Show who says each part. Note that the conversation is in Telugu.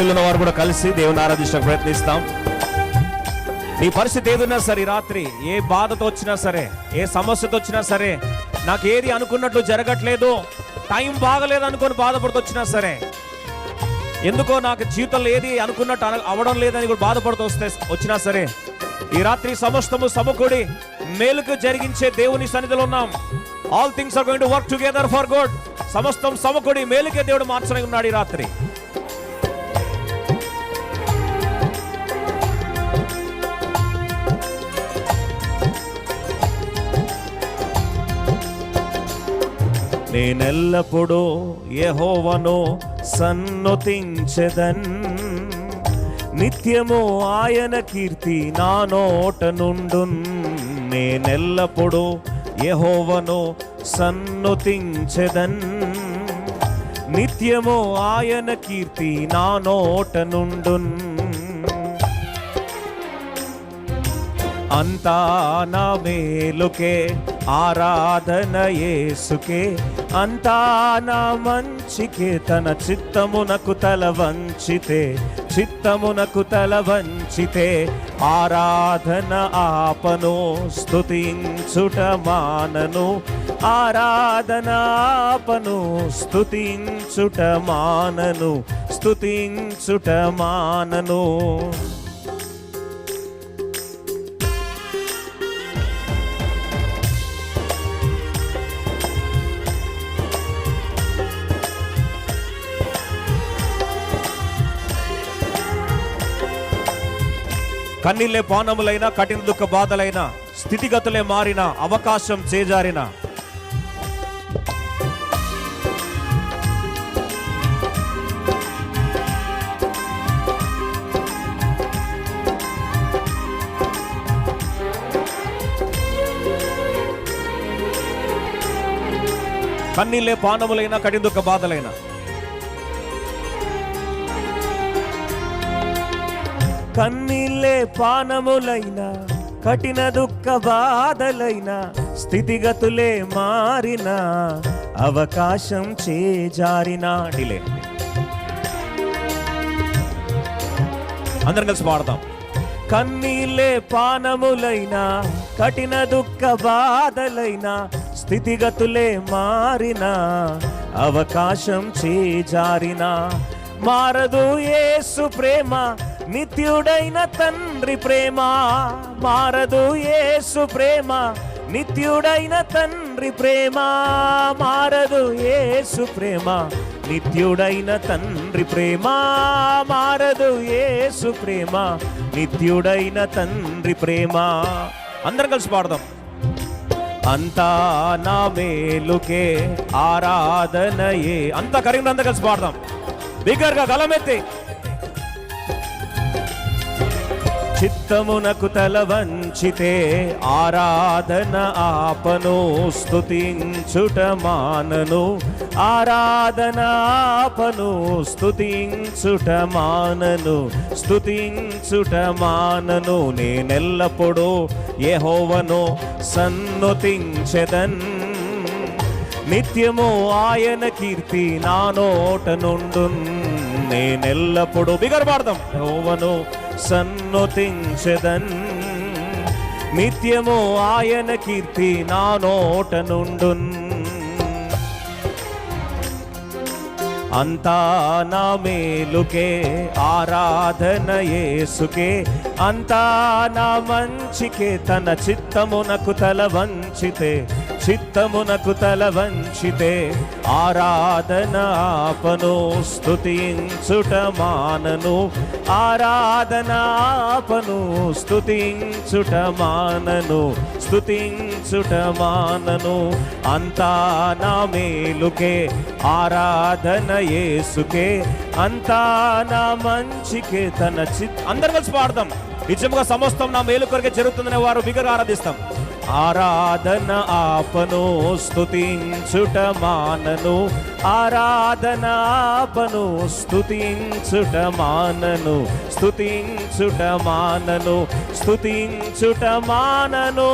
Speaker 1: లైవ్లో ఉన్న వారు కూడా కలిసి దేవుని ఆరాధించడానికి ప్రయత్నిస్తాం. నీ పరిస్థితి ఏదైనా సరే, రాత్రి ఏ బాధతో వచ్చినా సరే, ఏ సమస్యతో వచ్చినా సరే, నాకు ఏది అనుకున్నట్లు జరగట్లేదు, టైం బాగలేదు అనుకొని బాధపడుతూ వచ్చినా సరే, ఎందుకో నాకు జీవితంలో ఏది అనుకున్నట్టు అవడం లేదని కూడా బాధపడుతూ వచ్చినా సరే, ఈ రాత్రి సమస్తము సమకూడి మేలుకు జరిగించే దేవుని సన్నిధిలో ఉన్నాం. All things are going to work together for good. సమస్తం సమకూడి మేలుకే దేవుడు మార్చడానికి ఉన్నాడు ఈ రాత్రి. నేనెల్లప్పుడూ యెహోవాను సన్నుతించెదన్, నిత్యము ఆయన కీర్తి నా నోట నుండున్. నేనెల్లప్పుడూ యెహోవాను సన్నుతించెదన్, నిత్యము ఆయన కీర్తి నా నోట నుండున్. అంతా నా మేలుకే ఆరాధన యేసుకే, అంతా నా మంచికే తన చిత్తమునకు తల వంచితే, చిత్తమునకు తల వంచితే ఆరాధన ఆపను, స్తుతించుట మానను, ఆరాధన ఆపను, స్తుతించుట మానను, స్తుతించుట మానను. కన్నీళ్ళే పానములైన, కఠిన దుఃఖ బాధలైన, స్థితిగతులే మారిన, అవకాశం చేజారిన, కన్నీళ్ళే పానములైన, కఠిన దుఃఖ బాధలైన, కన్నీళ్ళే పానములైన, కఠిన దుఃఖ బాధలైన, స్థితిగతులే మారిన, అవకాశం చేజారిన. డిలే అందరం కలిసి పాడతాం. కన్నీళ్ళే పానములైన, కఠిన దుఃఖ బాధలైన, స్థితిగతులే మారిన, అవకాశం చేజారిన. మారదు యేసు ప్రేమ, నిత్యుడైన తండ్రి ప్రేమ. మారదు యేసు ప్రేమ, నిత్యుడైన తండ్రి ప్రేమ. మారదు యేసు ప్రేమ, నిత్యుడైన తండ్రి ప్రేమ. మారదు యేసు ప్రేమ, నిత్యుడైన తండ్రి ప్రేమ. అందరం కలిసి పాడదాం. అంతా నా మేలుకే ఆరాధనయే. అంతా కరీంనగర్ అంతా కలిసి పాడదాం బిగ్గరగా గలమెత్తి. చిత్తమునకు తల వంచితే ఆరాధన ఆపను, స్తుతించుట మానను, ఆరాధన ఆపను, స్తుతించుట మానను, స్తుతించుట మానను. నేనెల్లప్పుడూ యెహోవాను సన్నుతించెదన్, నిత్యము ఆయన కీర్తి నా నోట నుండున్. నేనెల్లప్పుడూ బిగ్గర పాడదాం. యెహోవాను సన్నుతించెదన్, నిత్యము ఆయన కీర్తి నా నోట నుండున్. అంతా నా మేలుకే ఆరాధన యేసుకే, అంతా నా మంచికే తన చిత్తమునకు తల వంచితే, చిత్తమునకు తల వంచితే ఆరాధన ఆపను, స్తుతించుట మానను, ఆరాధన ఆపను, స్తుతించుట మానను, స్తుతించుట మానను. అంతా నా మేలుకే ఆరాధన యేసుకే, అంతా నా మంచికే తన అందరం కలిసి పాడదాం. నిజంగా సమస్తం నా మేలు కొరకే జరుగుతుందనే వారు బిగ్గరగా ఆరాధిస్తాం. ఆరాధన ఆపను, స్తుతించుట మానను, ఆరాధన ఆపను, స్తుతించుట మానను, స్తుతించుట మానను, స్తుతించుట మానను.